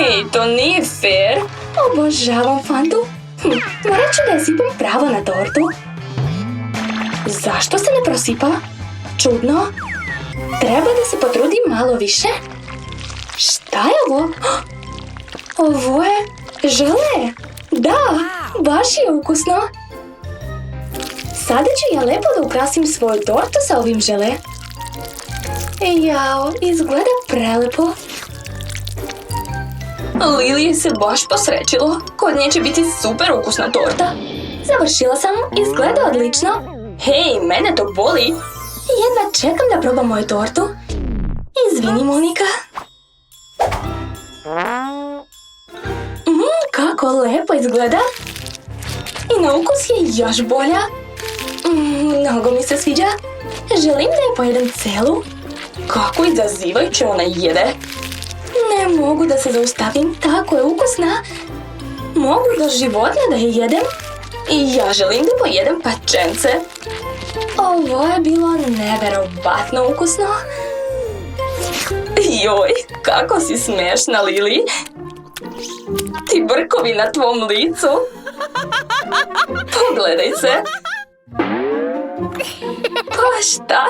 Hej, to nije fair. Obožavam Fantu. Morat ću da je sipam pravo na tortu. Zašto se ne prosipa? Čudno. Treba da se potrudim malo više. Šta je ovo? Ovo je žele. Da, baš je ukusno. Sada ću ja lepo da ukrasim svoju tortu sa ovim žele. Jao, izgleda prelepo. Lili se baš posrećilo. Kod nje će biti super ukusna torta. Završila sam, izgleda odlično. Hej, mene to boli. Jedva čekam da probam moju tortu. Izvini, Monika. Kako lepo izgleda. I na ukus je još bolja. Mnogo mi se sviđa. Želim da je pojedem celu. Kako izazivajuće ona jede. Ne mogu da se zaustavim, tako je ukusna. Mogu do životne da je jedem. I ja želim da pojedem pačence. Ovo je bilo neverovatno ukusno. Joj, kako si smešna, Lili. Ti brkovi na tvom licu. Pogledaj se. Pa šta?